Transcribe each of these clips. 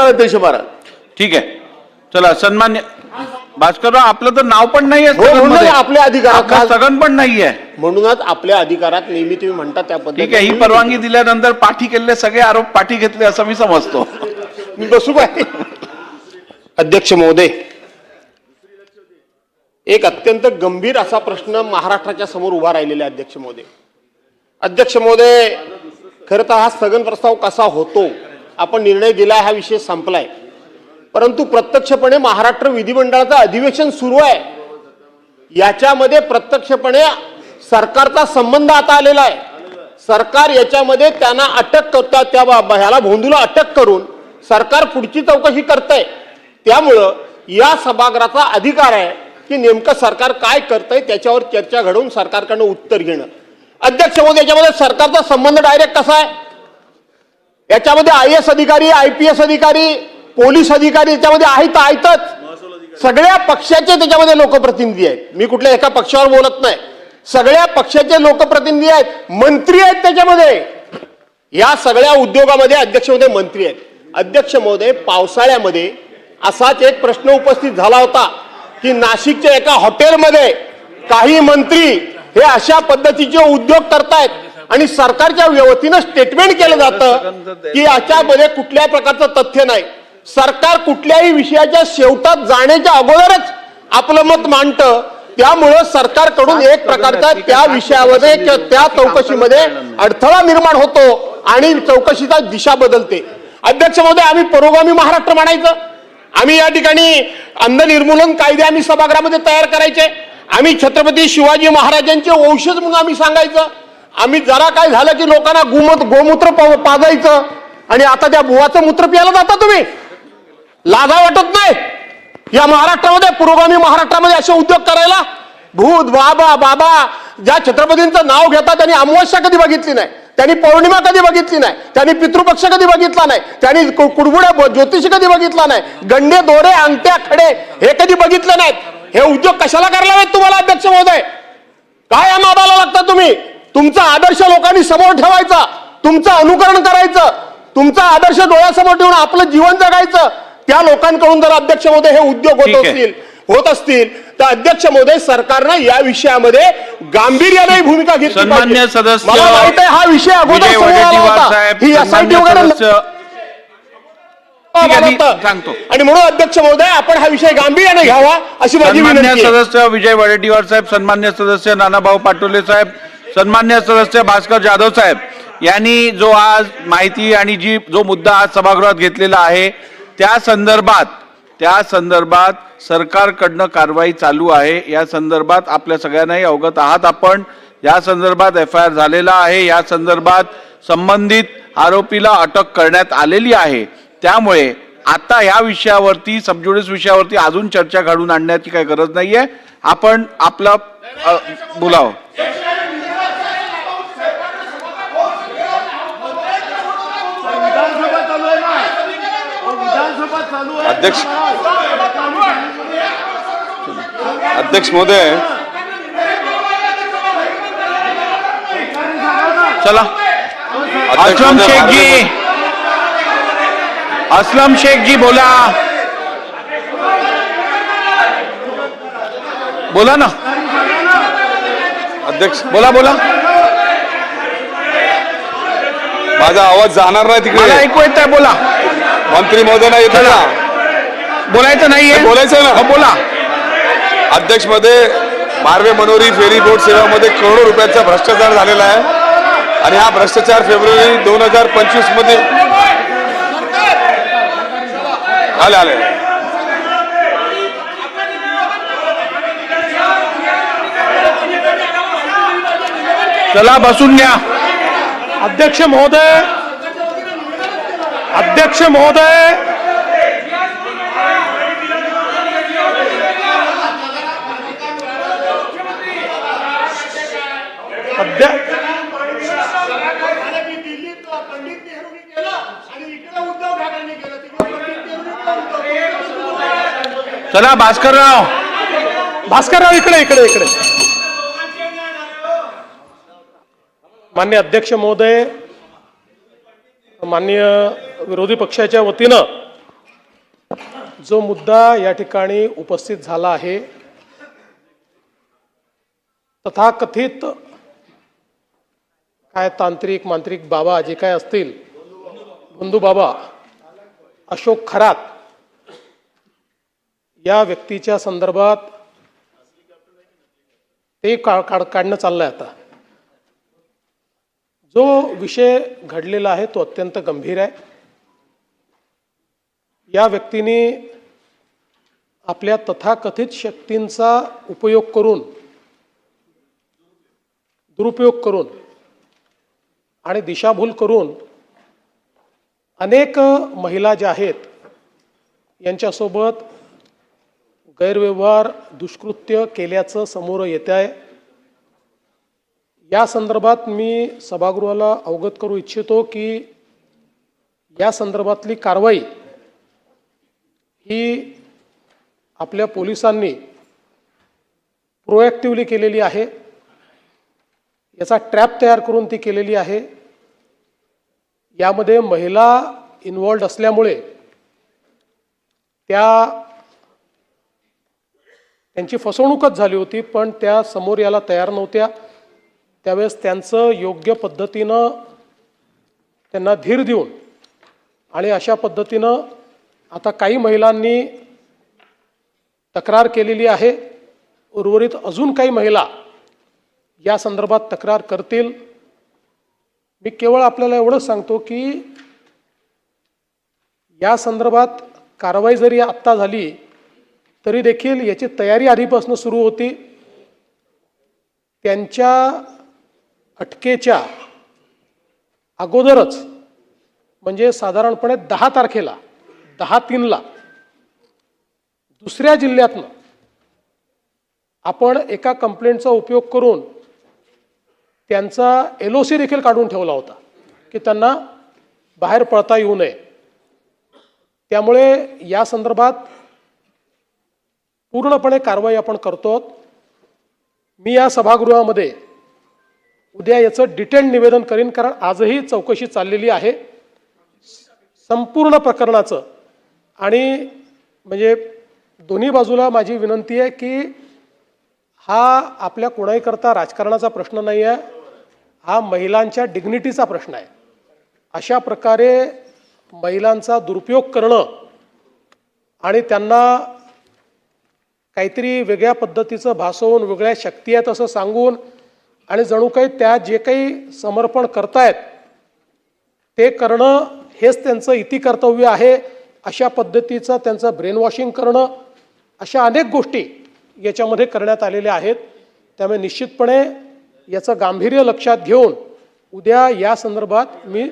विधिमंडळ अध्यक्ष महाराज. ठीक आहे, चला. सन्मान्य भास्करराव, आपलं तर नाव पण नाहीये म्हणूनच आपल्या अधिकारात स्थगन पण नाहीये. म्हणूनच आपल्या अधिकारात नेहमी तुम्ही म्हणता त्या ठीक आहे, पद्धतीने ही परवानगी दिल्यानंतर पाठी केलेले सगळे आरोप पाठी घेतले असं मी समजतो. मी बसू काय? अध्यक्ष महोदय, एक अत्यंत गंभीर असा प्रश्न महाराष्ट्राच्या समोर उभा राहिलेला आहे. अध्यक्ष महोदय, अध्यक्ष महोदय, खरं तर हा स्थगन प्रस्ताव कसा होतो, आपण निर्णय दिला, हा विषय संपलाय. परंतु प्रत्यक्षपणे महाराष्ट्र विधिमंडळाचं अधिवेशन सुरू आहे, याच्यामध्ये प्रत्यक्षपणे सरकारचा संबंध आता आलेला आहे. सरकार याच्यामध्ये त्यांना अटक करतात, त्या ह्याला भोंदूला अटक करून सरकार पुढची चौकशी करतंय. त्यामुळं या सभागृहाचा अधिकार आहे की नेमकं सरकार काय करतंय त्याच्यावर चर्चा घडवून सरकारकडनं उत्तर घेणं. अध्यक्ष महोदय, याच्यामध्ये सरकारचा संबंध डायरेक्ट कसा आहे, याच्यामध्ये IAS अधिकारी, IPS अधिकारी, पोलीस अधिकारी याच्यामध्ये आहेतच. सगळ्या पक्षाचे त्याच्यामध्ये लोकप्रतिनिधी आहेत. मी कुठल्या एका पक्षावर बोलत नाही, सगळ्या पक्षाचे लोकप्रतिनिधी आहेत, मंत्री आहेत त्याच्यामध्ये. या सगळ्या उद्योगामध्ये अध्यक्ष महोदय मंत्री आहेत. अध्यक्ष महोदय, पावसाळ्यामध्ये असाच एक प्रश्न उपस्थित झाला होता की नाशिकच्या एका हॉटेलमध्ये काही मंत्री हे अशा पद्धतीचे उद्योग करतायत आणि सरकारच्या वतीनं स्टेटमेंट केलं जातं की याच्यामध्ये कुठल्या प्रकारचं तथ्य नाही. सरकार कुठल्याही विषयाच्या शेवटात जाण्याच्या अगोदरच आपलं मत मांडतं. त्यामुळं सरकारकडून एक प्रकारचा त्या विषयामध्ये किंवा त्या चौकशीमध्ये अडथळा निर्माण होतो आणि चौकशीचा दिशा बदलते. अध्यक्ष महोदय, आम्ही पुरोगामी महाराष्ट्र म्हणायचं, आम्ही या ठिकाणी अंध निर्मूलन कायदे आम्ही सभागृहामध्ये तयार करायचे, आम्ही छत्रपती शिवाजी महाराजांचे वंशज म्हणून आम्ही सांगायचं, आम्ही जरा काय झालं की लोकांना गोमूत्र पाजायचं आणि आता त्या बुवाचं मूत्र प्यायला जाता तुम्ही. लाजा वाटत नाही या महाराष्ट्रामध्ये, पुरोगामी महाराष्ट्रामध्ये असे उद्योग करायला? भूत बाबा ज्या छत्रपतींचं नाव घेतात त्यांनी अमावस्या कधी बघितली नाही, त्यांनी पौर्णिमा कधी बघितली नाही, त्यांनी पितृपक्ष कधी बघितला नाही, त्यांनी कुडबुड्या ज्योतिषी कधी बघितला नाही, गंडे दोरे अंगठ्या खडे हे कधी बघितले नाहीत. हे उद्योग कशाला करायला हवेत तुम्हाला अध्यक्ष महोदय? काय या नादाला लागता तुम्ही? तुमचा आदर्श लोकांनी समोर ठेवायचा, तुमचं अनुकरण करायचं, तुमचा आदर्श डोळ्यासमोर ठेवून आपलं जीवन जगायचं. त्या लोकांकडून जर अध्यक्ष महोदय हे उद्योग होत असतील तर अध्यक्ष महोदय सरकारनं या विषयामध्ये गांभीर्याने भूमिका घेतली सन्मान्य सदस्य, मला माहित आहे हा विषय अगोदर समोर आला होता, ही SIT वगैरे सांगतो आणि म्हणून अध्यक्ष महोदय आपण हा विषय गांभीर्याने घ्यावा अशी माझी विनंती आहे. सदस्य विजय वडेट्टीवार साहेब, सन्मान्य सदस्य नानाभाऊ पाटोले साहेब, सन्मान्य सदस्य भास्कर जाधव साहेब यांनी जो आज माहिती आणि जो मुद्दा आज सभागृहात घेतलेला आहे त्या संदर्भात सरकारकडनं कारवाई चालू आहे. या संदर्भात आपल्या सगळ्यांनाही अवगत आहात आपण. या संदर्भात FIR झालेला आहे, या संदर्भात संबंधित आरोपीला अटक करण्यात आलेली आहे. त्यामुळे आता या विषयावरती, सबज्युडिस विषयावरती अजून चर्चा घडवून आणण्याची काही गरज नाहीये. आपण आपलं बोलावं. अध्यक्ष महोदय, चला. असलम शेख जी बोला ना. अध्यक्ष बोला. माझा आवाज जाणार नाही तिकडे, मला ऐकू येत आहे, बोला. मंत्री महोदय नाही येत ना, बोलायचं नाहीये, बोलायचं ना, बोला. अध्यक्ष मध्ये मार्वे मनोरी फेरी बोट सेवामध्ये करोडो रुपयाचा भ्रष्टाचार झालेला आहे आणि हा भ्रष्टाचार फेब्रुवारी 2025 मध्ये आले. चला बसून घ्या. अध्यक्ष महोदय, चला भास्करराव इकडे. माननीय अध्यक्ष महोदय, माननीय विरोधी पक्षाच्या वतीनं जो मुद्दा या ठिकाणी उपस्थित झाला आहे, तथाकथित काय तांत्रिक मांत्रिक बाबा जे काय असतील, बंधू बाबा अशोक खरात या व्यक्तीच्या संदर्भात ते काढणं चाललंय. आता जो विषय घडलेला आहे तो अत्यंत गंभीर आहे. या व्यक्तीने आपल्या तथाकथित शक्तींचा उपयोग करून, दुरुपयोग करून आणि दिशाभूल करून अनेक महिला ज्या आहेत यांच्यासोबत गैरव्यवहार दुष्कृत्य केल्याचं समोर येत आहे. या संदर्भात मी सभागृहाला अवगत करू इच्छितो की या संदर्भातली कारवाई ही आपल्या पोलिसांनी प्रोएक्टिव्हली केलेली आहे. याचा ट्रॅप तयार करून ती केलेली आहे. यामध्ये महिला इन्व्हॉल्ड असल्यामुळे त्यांची फसवणूकच झाली होती, पण त्या समोर याला तयार नव्हत्या. त्यावेळेस त्यांचं योग्य पद्धतीनं त्यांना धीर देऊन आणि अशा पद्धतीनं आता काही महिलांनी तक्रार केलेली आहे. उर्वरित अजून काही महिला या संदर्भात तक्रार करतील. मी केवळ आपल्याला एवढंच सांगतो की या संदर्भात कारवाई जरी आत्ता झाली तरी देखील याची तयारी आधीपासून सुरू होती. त्यांच्या अटकेच्या अगोदरच म्हणजे साधारणपणे 10 तारखेला 10/3 दुसऱ्या जिल्ह्यातनं आपण एका कंप्लेंटचा उपयोग करून त्यांचा LOC देखील काढून ठेवला होता की त्यांना बाहेर पडता येऊ नये. त्यामुळे या संदर्भात पूर्णपणे कारवाई आपण करतो. मी या सभागृहामध्ये उद्या याचं डिटेल निवेदन करीन, कारण आजही चौकशी चाललेली आहे संपूर्ण प्रकरणाचं. आणि म्हणजे दोन्ही बाजूला माझी विनंती आहे की हा आपल्या कोणाही करता राजकारणाचा प्रश्न नाही आहे, हा महिलांच्या डिग्निटीचा प्रश्न आहे. अशा प्रकारे महिलांचा दुरुपयोग करणं आणि त्यांना काहीतरी वेगळ्या पद्धतीचं भासवून, वेगळ्या शक्ती आहेत असं सांगून आणि जणू काही त्या जे काही समर्पण करतायत ते करणं हेच त्यांचं इति कर्तव्य आहे, अशा पद्धतीचं त्यांचं ब्रेन वॉशिंग करणं, अशा अनेक गोष्टी याच्यामध्ये करण्यात आलेल्या आहेत. त्यामुळे निश्चितपणे याचं गांभीर्य लक्षात घेऊन उद्या या संदर्भात मी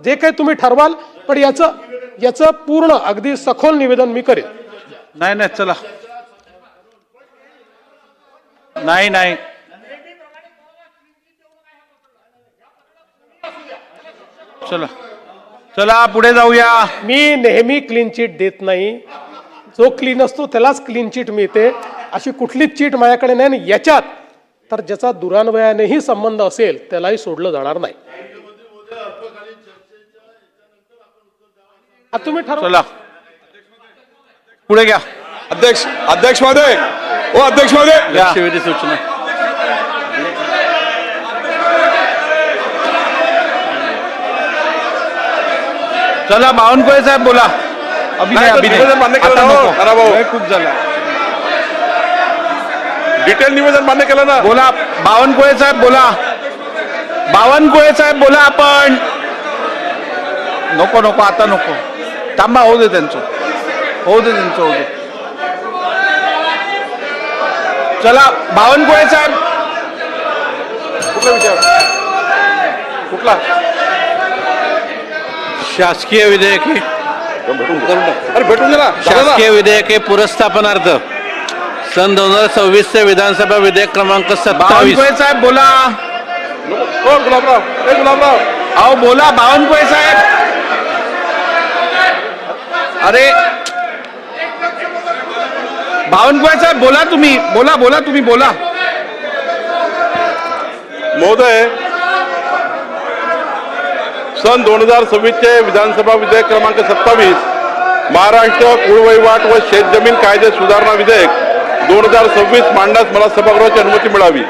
जे काही तुम्ही ठरवाल, पण याचं पूर्ण अगदी सखोल निवेदन मी करेन. नाही चला, नाही चला पुढे जाऊया. मी नेहमी क्लीन चिट देत नाही. जो क्लीन असतो त्यालाच क्लीन चिट मिळते. अशी कुठलीच चिट माझ्याकडे नाही. आणि याच्यात तर ज्याचा दुरान्वयानेही संबंध असेल त्यालाही सोडलं जाणार नाही. तुम्ही ठरवा. चला पुढे घ्या. अध्यक्ष महोदय, अध्यक्ष महोदय, लक्षवेधी सूचना. चला बावनकुळे साहेब बोला. निवेदन मान्य केलं ना हो, नानाभाऊ. खूप झाला. डिटेल निवेदन मान्य केलं ना. बोला बावनकुळे साहेब बोला. बावनकुळे साहेब बोला. आपण नको आता नको. थांबा, होऊ दे त्यांचं. चला बावनकुळे साहेब. कुठला विषय? कुठला? शासकीय विधेयके अरे भेटून दे ना. शासकीय विधेयके पुरस्थापनार्थ सन 2026 चे विधानसभा विधेयक क्रमांक 27. बावनकुळे साहेब बोला. गुलाबराव, अहो बोला बावनकुळे साहेब. अरे बावनकुळे साहेब बोला तुम्ही. बोला. महोदय, सन 2026 चे विधानसभा विधेयक क्रमांक 27 महाराष्ट्र कुळवहिवाट व शेतजमीन कायदे सुधारणा विधेयक 2026 मांडण्यास मला सभागृहाची अनुमती मिळावी.